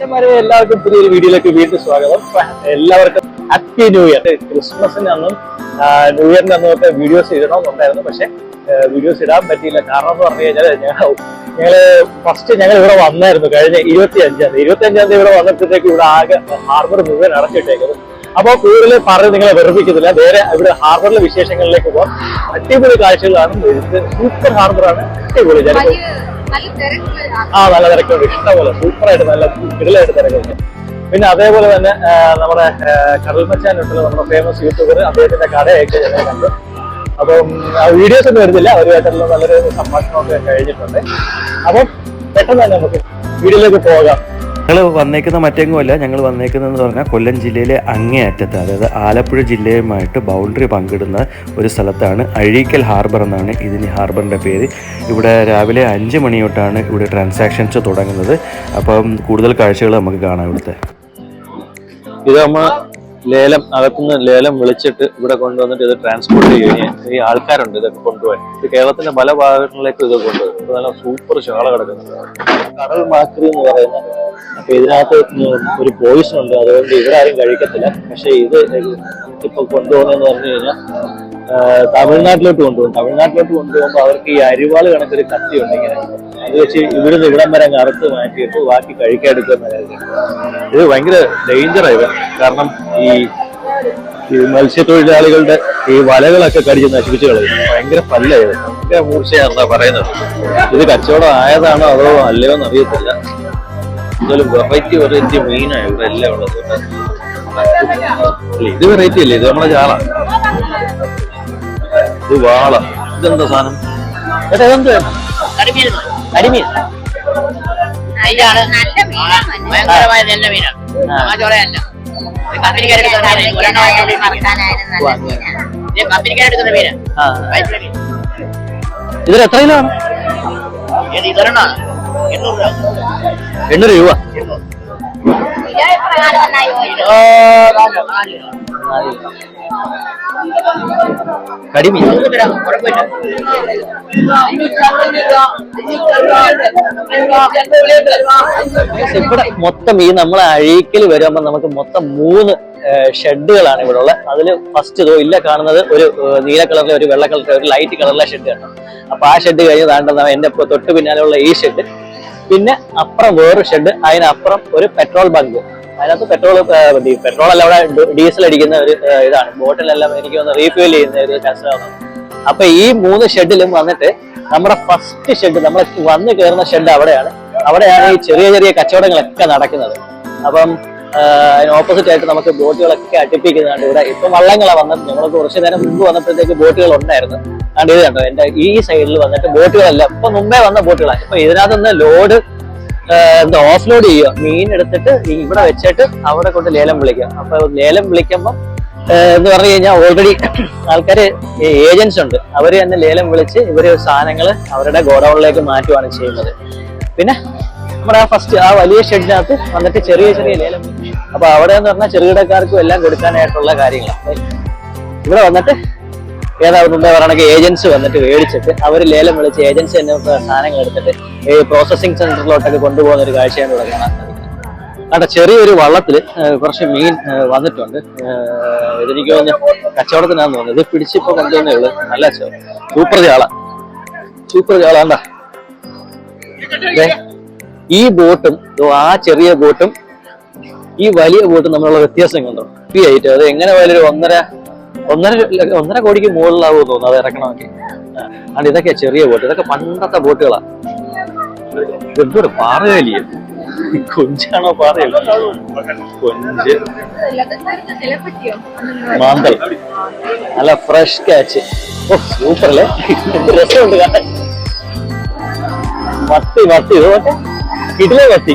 എല്ലാവർക്കും പുതിയൊരു വീഡിയോയിലേക്ക് വീണ്ടും സ്വാഗതം. എല്ലാവർക്കും ഹാപ്പി ന്യൂ ഇയർ. ക്രിസ്മസിന് അന്നും ന്യൂ ഇയറിന് അന്നൊക്കെ വീഡിയോസ് ഇടണമെന്നുണ്ടായിരുന്നു, പക്ഷെ വീഡിയോസ് ഇടാൻ പറ്റിയില്ല. കാരണം എന്ന് പറഞ്ഞു കഴിഞ്ഞാൽ ഞങ്ങൾ ഇവിടെ വന്നായിരുന്നു കഴിഞ്ഞ 25-ാം തീയതി ഇവിടെ വന്നപ്പോഴത്തേക്ക് ഇവിടെ ആകെ ഹാർബർ മുഴുവൻ അടച്ചിട്ടേക്കുന്നത്. അപ്പോൾ കൂടുതൽ പറഞ്ഞ് നിങ്ങളെ വെറുപ്പിക്കുന്നില്ല, നേരെ ഇവിടെ ഹാർബറിലെ വിശേഷങ്ങളിലേക്ക് പോകാം. അടിപൊളി കാഴ്ചകളാണ്. സൂപ്പർ ഹാർബറാണ്, അടിപൊളി. നല്ല തിരക്കുണ്ട്, ഇഷ്ടംപോലെ സൂപ്പറായിട്ട് നല്ല കിടലായിട്ട് തിരക്കുണ്ട്. പിന്നെ അതേപോലെ തന്നെ നമ്മുടെ കടൽമച്ചാനുണ്ടല്ലോ, നമ്മുടെ ഫേമസ് യൂട്യൂബർ, അദ്ദേഹത്തിന്റെ കടയൊക്കെ ഞങ്ങൾ കണ്ടു. അപ്പം വീഡിയോസ് ഒന്നും വരുന്നില്ല, അവരുമായിട്ടുള്ള നല്ലൊരു സംഭാഷണമൊക്കെ കഴിഞ്ഞിട്ടുണ്ട്. അപ്പം പെട്ടെന്ന് തന്നെ നമുക്ക് വീഡിയോയിലേക്ക് പോകാം. ഞങ്ങൾ വന്നേക്കുന്ന മറ്റെങ്ങുമല്ല, ഞങ്ങൾ വന്നേക്കുന്നതെന്ന് പറഞ്ഞാൽ കൊല്ലം ജില്ലയിലെ അങ്ങേയറ്റത്ത്, അതായത് ആലപ്പുഴ ജില്ലയുമായിട്ട് ബൗണ്ടറി പങ്കിടുന്ന ഒരു സ്ഥലത്താണ്. അഴീക്കൽ ഹാർബർ എന്നാണ് ഇതിന് ഹാർബറിൻ്റെ പേര്. ഇവിടെ രാവിലെ 5 മണി തൊട്ടാണ് ഇവിടെ ട്രാൻസാക്ഷൻസ് തുടങ്ങുന്നത്. അപ്പം കൂടുതൽ കാഴ്ചകൾ നമുക്ക് കാണാം ഇവിടുത്തെ. ഇത് നമ്മൾ അകത്തുനിന്ന് ലേലം വിളിച്ചിട്ട് ഇവിടെ കൊണ്ടുവന്നിട്ട് ഇത് ട്രാൻസ്പോർട്ട് ചെയ്യുകയും ഈ ആൾക്കാരുണ്ട് ഇതൊക്കെ കൊണ്ടുപോകാൻ. ഇത് കേരളത്തിന്റെ പല ഭാഗങ്ങളിലേക്കും ഇത് കൊണ്ടുപോകും. ഇത് നല്ല സൂപ്പർ ശാള കിടക്കുന്നത് കടൽ മാക്രി എന്ന് പറയുന്നത്. അപ്പൊ ഇതിനകത്ത് ഒരു പോയിസൺ ഉണ്ട്, അതുകൊണ്ട് ഇവിടെ ആരും കഴിക്കത്തില്ല. പക്ഷെ ഇത് ഇപ്പൊ കൊണ്ടുപോകുന്നതെന്ന് പറഞ്ഞു കഴിഞ്ഞാൽ തമിഴ്നാട്ടിലോട്ട് കൊണ്ടുപോകും. തമിഴ്നാട്ടിലോട്ട് കൊണ്ടുപോകുമ്പോൾ അവർക്ക് ഈ അരിവാൾ കണക്കൊരു കത്തിയുണ്ട്, ഇങ്ങനെ അത് വെച്ച് ഇവിടുന്ന് ഇവിടം വരെ അറുത്ത് മാറ്റിയിട്ട് ബാക്കി കഴിക്കാനെടുക്കുന്ന കാര്യം. ഇത് ഭയങ്കര ഡേഞ്ചറായി, കാരണം ഈ മത്സ്യത്തൊഴിലാളികളുടെ ഈ വലകളൊക്കെ കടിച്ച് നശിപ്പിച്ച് കളയും. ഭയങ്കര പല്ലായത്, ഭയങ്കര മൂർച്ചയാണെന്നാ പറയുന്നത്. ഇത് കച്ചവടം ആയതാണോ അതോ അല്ലയോ എന്ന് അറിയത്തില്ല. എന്തായാലും വെറൈറ്റി മീനാണ് ഇവിടെ എല്ലാം ഉള്ളത്. ഇത് വെറൈറ്റി അല്ലേ, ഇത് നമ്മളെ ചാള, ഇത് വാള, ഇതെന്താ സാധനം? ചേട്ടാ ഇതെന്ത് കരിമീൻ? ഇതിൽ എത്ര കിലോ ആണ്? 800 രൂപ. കരിമീൻ ഇവിടെ മൊത്തം ഈ നമ്മളെ അഴീക്കൽ വരുമ്പോ നമുക്ക് മൊത്തം 3 ഷെഡുകളാണ് ഇവിടെ ഉള്ളത്. അതില് ഫസ്റ്റ് ഇല്ല കാണുന്നത് ഒരു നീല കളറിലെ, ഒരു വെള്ള കളറിലെ, ഒരു ലൈറ്റ് കളറിലെ ഷെഡ് ആണ്. അപ്പൊ ആ ഷെഡ് കഴിഞ്ഞ് താണ്ടെന്ന എന്റെ തൊട്ട് പിന്നാലെയുള്ള ഈ ഷെഡ്, പിന്നെ അപ്പുറം വേറൊരു ഷെഡ്, അതിനപ്പുറം ഒരു പെട്രോൾ ബങ്ക്. അതിനകത്ത് പെട്രോൾ അല്ല, അവിടെ ഡീസൽ അടിക്കുന്ന ഒരു ഇതാണ്. ബോട്ടിലെല്ലാം എനിക്ക് ഒന്ന് റീഫിൽ ചെയ്യുന്ന ഒരു കസ്റ്റമാണ്. അപ്പൊ ഈ 3 ഷെഡിലും വന്നിട്ട് നമ്മുടെ ഫസ്റ്റ് ഷെഡ്, നമ്മൾ വന്ന് കയറുന്ന ഷെഡ് അവിടെയാണ് ഈ ചെറിയ ചെറിയ കച്ചവടങ്ങളൊക്കെ നടക്കുന്നത്. അപ്പം അതിന് ഓപ്പോസിറ്റ് ആയിട്ട് നമുക്ക് ബോട്ടുകളൊക്കെ അടുപ്പിക്കുന്നുണ്ട്. ഇവിടെ ഇപ്പൊ വള്ളങ്ങളാണ് വന്നത്. ഞങ്ങൾ കുറച്ചു നേരം മുമ്പ് വന്നപ്പോഴത്തേക്ക് ബോട്ടുകൾ ഉണ്ടായിരുന്നു. അതുകൊണ്ട് ഇത് കണ്ടോ, എന്റെ ഈ സൈഡിൽ വന്നിട്ട് ബോട്ടുകളല്ല, ഇപ്പൊ മുമ്പേ വന്ന ബോട്ടുകളാണ്. ഇപ്പൊ ഇതിനകത്തുനിന്ന് ലോഡ് ഓഫ് ലോഡ് ചെയ്യുക, മീൻ എടുത്തിട്ട് ഇവിടെ വെച്ചിട്ട് അവിടെ കൊണ്ട് ലേലം വിളിക്കുക. അപ്പൊ ലേലം വിളിക്കുമ്പോൾ എന്ന് പറഞ്ഞു കഴിഞ്ഞാൽ ഓൾറെഡി ആൾക്കാര് ഏജൻസ് ഉണ്ട്, അവര് തന്നെ ലേലം വിളിച്ച് ഇവര് സാധനങ്ങൾ അവരുടെ ഗോഡൌണിലേക്ക് മാറ്റുകയാണ് ചെയ്യുന്നത്. പിന്നെ നമ്മുടെ ആ വലിയ ഷെഡിനകത്ത് വന്നിട്ട് ചെറിയ ലേലം. അപ്പൊ അവിടെ എന്ന് പറഞ്ഞാൽ ചെറുകിടക്കാർക്കും എല്ലാം കൊടുക്കാനായിട്ടുള്ള കാര്യങ്ങളാണ്. ഇവിടെ വന്നിട്ട് മുമ്പേ പറയണെങ്കിൽ ഏജൻസി വന്നിട്ട് മേടിച്ചിട്ട് അവര് ലേലം വിളിച്ച് ഏജൻസി തന്നെ സാധനങ്ങൾ എടുത്തിട്ട് ഈ പ്രോസസിങ് സെന്ററിലോട്ടൊക്കെ കൊണ്ടുപോകുന്ന ഒരു കാഴ്ചയാണ് ഇവിടെ കാണാൻ സാധിക്കുന്നത്. അവിടെ ചെറിയൊരു വള്ളത്തില് കുറച്ച് മീൻ വന്നിട്ടുണ്ട്. ഇതെനിക്ക് തോന്നുന്നു കച്ചവടത്തിനാന്ന് തോന്നുന്നത്. ഇത് പിടിച്ചിപ്പോ കൊണ്ടുവന്നേ ഉള്ളു. നല്ല സൂപ്പർ ചാളാണ്ടാ. ഈ ബോട്ടും ആ ചെറിയ ബോട്ടും ഈ വലിയ ബോട്ടും തമ്മിലുള്ള വ്യത്യാസം കണ്ടോ? ആയിട്ട് അത് എങ്ങനെ പോയാലും 1.5 കോടിക്ക് മുകളിലാവുമെന്ന് തോന്നുന്നു അത് ഇറക്കണമെങ്കിൽ. അതുകൊണ്ട് ഇതൊക്കെ ചെറിയ ബോട്ട്, ഇതൊക്കെ പണ്ടത്തെ ബോട്ടുകളാണ്. ഇതെന്തോട് പാറയല്ലേ, കൊഞ്ചാണോ പാറയല്ല? കൊഞ്ച്, മാന്തൽ, നല്ല ഫ്രഷ് ക്യാച്ച്. ഓ സൂപ്പർ അല്ലേ, രസമുണ്ട് കാണാൻ. മത്തി ഇത് മറ്റേ കിടിലെ മത്തി.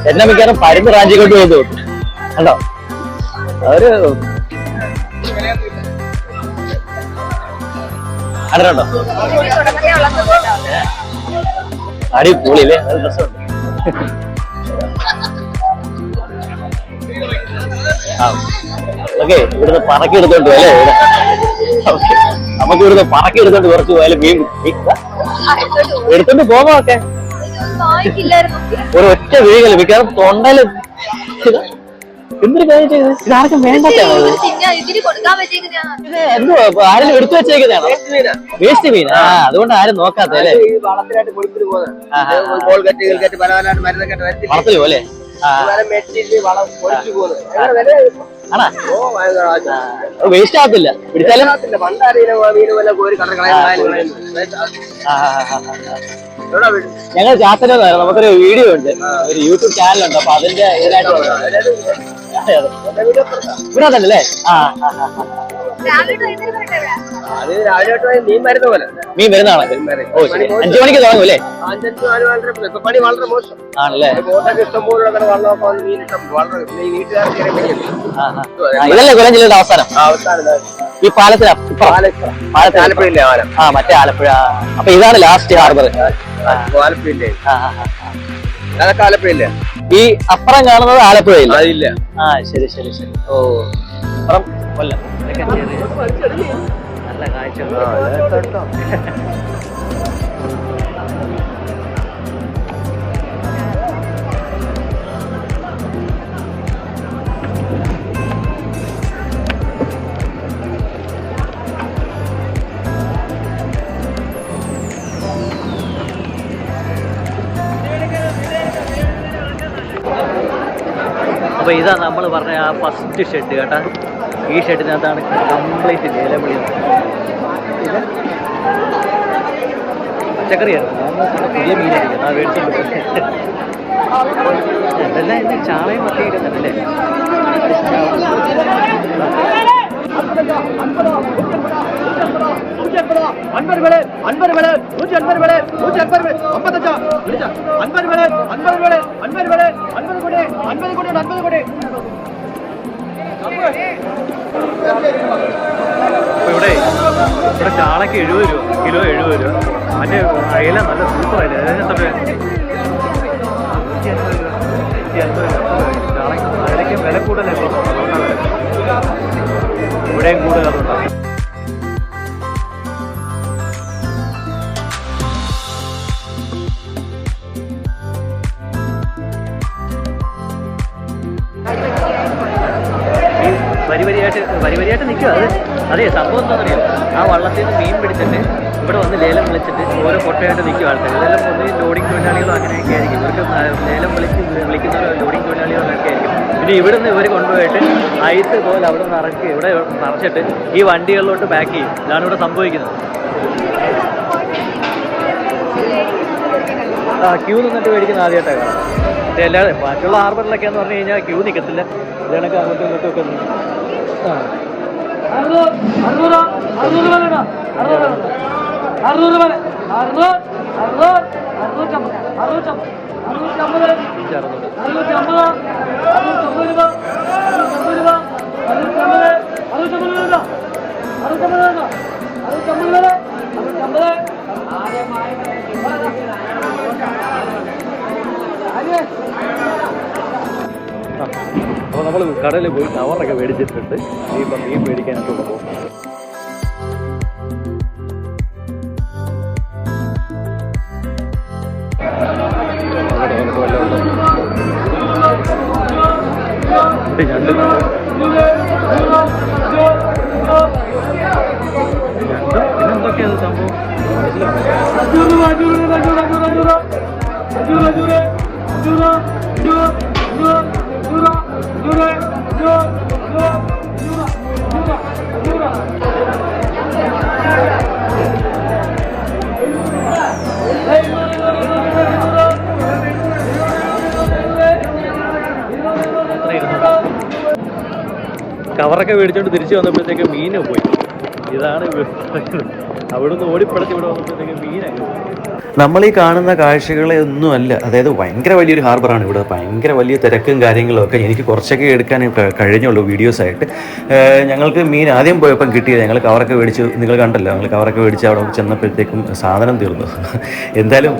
എന്നെ മിക്കാനും പരുന്ന് റാഞ്ചി കൊണ്ട് പോകുന്നു കണ്ടോ. അവര് കണ്ടോ, അടിപൊളിയില്ലേ, നല്ല രസമുണ്ട്. ഓക്കെ, ഇവിടുന്ന് പറക്കി എടുത്തോണ്ട് പോയല്ലേ, നമുക്ക് ഇവിടുന്ന് പറക്കി എടുത്തോണ്ട് കുറച്ച് പോയാലും മീൻ എടുത്തോണ്ട് പോകാം. ഒക്കെ ഒരു ഒറ്റ വീഴല് മിക്കവാറും തൊണ്ടയില് എന്തൊരു കാര്യം ചെയ്ത് ഇതാർക്കും വേണ്ടാത്തതാണോ എന്തോ ആരെങ്കിലും എടുത്തു വെച്ചേക്കുന്നതാണോ വേസ്റ്റ് മീൻ ആ അതുകൊണ്ട് ആരും നോക്കാത്ത അല്ലേ വളർത്തല് പോലെ വേസ്റ്റ് ആകത്തില്ല പിടിച്ചാലും ഞങ്ങൾ ചാത്തനാണ് നമുക്കൊരു വീഡിയോ ഉണ്ട് ഒരു യൂട്യൂബ് ചാനലുണ്ട് അപ്പൊ അതിന്റെ ഇതിനായിട്ട് ഇവിടെ തന്നെ മീൻ വരുന്നതാണ് ഓ ശരി 5 മണിക്ക് തുടങ്ങും അല്ലേ പണി വളരെ മോശം ആണല്ലേ ഇഷ്ടംപോലെ ഇതല്ലേ കൊല്ലം ജില്ലയുടെ അവസാനം ഈ പാലത്തിന് ആലപ്പുഴയില്ലേ ആ മറ്റേ ആലപ്പുഴ അപ്പൊ ഇതാണ് ലാസ്റ്റ് ഹാർബർ ആലപ്പുഴയില്ലേ അതൊക്കെ ആലപ്പുഴയില്ലേ ഈ അപ്പുറം കാണുന്നത് ആലപ്പുഴയില്ല അതില്ല ആ ശരി ശരി ശരി ഓ അപ്പുറം കൊല്ലം നല്ല കാഴ്ച അപ്പോൾ ഇതാ നമ്മൾ പറഞ്ഞ ആ ഫസ്റ്റ് ഷെഡ് കേട്ടാ ഈ ഷെഡിനകത്താണ് കംപ്ലീറ്റ് ലേലവിളി ഇത് പച്ചക്കറിയാണ് പുതിയ മീനായിരിക്കും ആ മേടിച്ചിട്ടുണ്ട് എന്തെല്ലാം ഇന്ന് ചാളയും മത്തിയിടുന്നല്ലേ ഇവിടെ ചാളക്ക് 70 രൂപ കിലോ 70 രൂപ മറ്റേ അയല നല്ല സൂപ്പർ അയല അയലയ്ക്ക് വില കൂടുതലല്ലോ ഇവിടെയും കൂടുതൽ അതുകൊണ്ടാണ് വരിവരിയായിട്ട് നിൽക്കുക അതെ സംഭവം എന്താണെന്നറിയോ ആ വള്ളത്തിൽ നിന്ന് മീൻ പിടിച്ചിട്ട് ഇവിടെ വന്ന് ലേലം വിളിച്ചിട്ട് ഓരോ കൊട്ടയായിട്ട് നിൽക്കും ആൾക്കാർ ഇതെല്ലാം പൊതുവെ ലോഡിംഗ് തൊഴിലാളികളോ അങ്ങനെയൊക്കെ ആയിരിക്കും ഇവർക്ക് ലേലം വിളിക്കുന്നവരോ ലോഡിംഗ് തൊഴിലാളികളോ അങ്ങനെയൊക്കെ ആയിരിക്കും പിന്നെ ഇവിടെ നിന്ന് ഇവർ കൊണ്ടുപോയിട്ട് ഐസ് പോലെ അവിടെ നിറക്കി ഇവിടെ നിറച്ചിട്ട് ഈ വണ്ടികളിലോട്ട് പാക്ക് ചെയ്യും ഇതാണ് ഇവിടെ സംഭവിക്കുന്നത് ക്യൂ നിന്നിട്ട് മേടിക്കുന്ന ആദ്യമായിട്ടാണ് കാണാം പക്ഷേ അല്ലാതെ ബാക്കിയുള്ള ഹാർബറിലൊക്കെ എന്ന് പറഞ്ഞു കഴിഞ്ഞാൽ ക്യൂ നിൽക്കത്തില്ല ഇതിനൊക്കെ അങ്ങോട്ടും ഇങ്ങോട്ടും ഒക്കെ നിന്ന് അപ്പോൾ നമ്മൾ കടയിൽ പോയി കവറൊക്കെ മേടിച്ചിട്ടുണ്ട് ഇപ്പം മീൻ മേടിക്കാനൊക്കെ പോകും പിന്നെന്തൊക്കെയാണ് സംഭവം കവറൊക്കെ മേടിച്ചോണ്ട് തിരിച്ചു വന്നപ്പോഴത്തേക്ക് മീന് പോയി ഇതാണ് അവിടുന്ന് ഓടിപ്പടച്ച് ഇവിടെ വന്നപ്പോഴത്തേക്ക് മീനായി നമ്മൾ ഈ കാണുന്ന കാഴ്ചകളെ ഒന്നുമല്ല, അതായത് ഭയങ്കര വലിയൊരു ഹാർബറാണ് ഇവിടെ, ഭയങ്കര വലിയ തിരക്കും കാര്യങ്ങളും ഒക്കെ. എനിക്ക് കുറച്ചൊക്കെ എടുക്കാൻ കഴിഞ്ഞുള്ളൂ വീഡിയോസായിട്ട്. ഞങ്ങൾക്ക് മീൻ ആദ്യം പോയപ്പം കിട്ടിയത് ഞങ്ങൾ കവറൊക്കെ മേടിച്ചു, നിങ്ങൾ കണ്ടല്ലോ, ഞങ്ങൾ കവറൊക്കെ മേടിച്ച് അവിടെ ചെന്നപ്പോഴത്തേക്കും സാധനം തീർന്നു. എന്തായാലും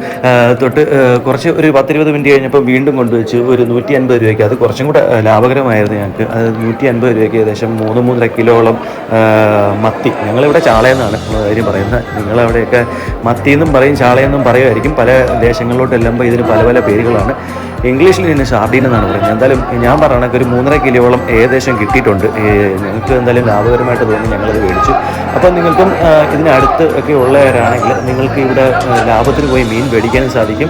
കുറച്ച് ഒരു 10-20 മിനിറ്റ് കഴിഞ്ഞപ്പോൾ വീണ്ടും കൊണ്ടുവച്ചു ഒരു 150 രൂപയ്ക്ക്. അത് കുറച്ചും കൂടെ ലാഭകരമായിരുന്നു ഞങ്ങൾക്ക്. അത് 150 രൂപയ്ക്ക് ഏകദേശം 3-3.5 കിലോളം മത്തി. ഞങ്ങളിവിടെ ചാളയെന്നാണ് കാര്യം പറയുന്നത്, നിങ്ങളവിടെയൊക്കെ മത്തി എന്നും പറയും ചാളയെന്നും പറയുമായിരിക്കും, പല ദേശങ്ങളിലോട്ട് എല്ലുമ്പോൾ ഇതിന് പല പല പേരുകളാണ്. ഇംഗ്ലീഷിൽ ഇതിന് സാർഡീൻ എന്നാണ് പറയുന്നത്. എന്തായാലും ഞാൻ പറയണക്ക് ഒരു 3.5 കിലോളം ഏകദേശം കിട്ടിയിട്ടുണ്ട്. ഞങ്ങൾക്ക് എന്തായാലും ലാഭകരമായിട്ട് തോന്നി, ഞങ്ങളത് മേടിച്ചു. അപ്പം നിങ്ങൾക്കും ഇതിനടുത്ത് ഒക്കെ ഉള്ളവരാണെങ്കിൽ നിങ്ങൾക്ക് ഇവിടെ ലാഭത്തിന് പോയി മീൻ മേടിക്കാനും സാധിക്കും.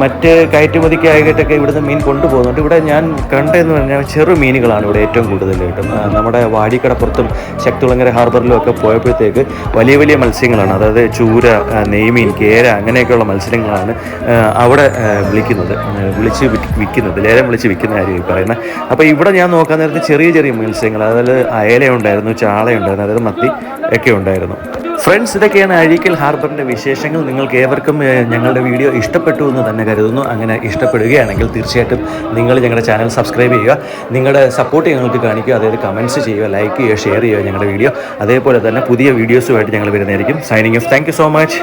മറ്റ് കയറ്റുമതിക്കായിട്ടൊക്കെ ഇവിടുന്ന് മീൻ കൊണ്ടുപോകുന്നുണ്ട്. ഇവിടെ ഞാൻ കണ്ടതെന്ന് പറഞ്ഞാൽ ചെറു മീനുകളാണ് ഇവിടെ ഏറ്റവും കൂടുതൽ കിട്ടും. നമ്മുടെ വാടിക്കടപ്പുറത്തും ശക്തികുളങ്ങര ഹാർബറിലും ഒക്കെ പോയപ്പോഴത്തേക്ക് വലിയ വലിയ മത്സ്യങ്ങളാണ്, അതായത് ചൂര, നെയ്മീൻ, കേര അങ്ങനെയൊക്കെയുള്ള മത്സ്യങ്ങളാണ് അവിടെ വിളിച്ച് വിൽക്കുന്നത്, ലേലം വിളിച്ച് വിൽക്കുന്ന കാര്യം പറയുന്നത്. അപ്പോൾ ഇവിടെ ഞാൻ നോക്കാൻ നേരത്തെ ചെറിയ ചെറിയ മത്സ്യങ്ങൾ, അതായത് അയലയുണ്ടായിരുന്നു, ചാളയുണ്ടായിരുന്നു, അതായത് മത്തി ഒക്കെ ഉണ്ടായിരുന്നു. ഫ്രണ്ട്സ്, ഇതൊക്കെയാണ് അഴീക്കൽ ഹാർബറിൻ്റെ വിശേഷങ്ങൾ. നിങ്ങൾക്ക് ഏവർക്കും ഞങ്ങളുടെ വീഡിയോ ഇഷ്ടപ്പെട്ടു എന്ന് തന്നെ കരുതുന്നു. അങ്ങനെ ഇഷ്ടപ്പെടുകയാണെങ്കിൽ തീർച്ചയായിട്ടും നിങ്ങൾ ഞങ്ങളുടെ ചാനൽ സബ്സ്ക്രൈബ് ചെയ്യുക, നിങ്ങളുടെ സപ്പോർട്ട് ഞങ്ങൾക്ക് കാണിക്കുക, അതായത് കമൻറ്റ്സ് ചെയ്യുക, ലൈക്ക് ചെയ്യുക, ഷെയർ ചെയ്യുക ഞങ്ങളുടെ വീഡിയോ. അതേപോലെ തന്നെ പുതിയ വീഡിയോസുമായിട്ട് ഞങ്ങൾ വരുന്നതായിരിക്കും. Signing off. Thank you so much.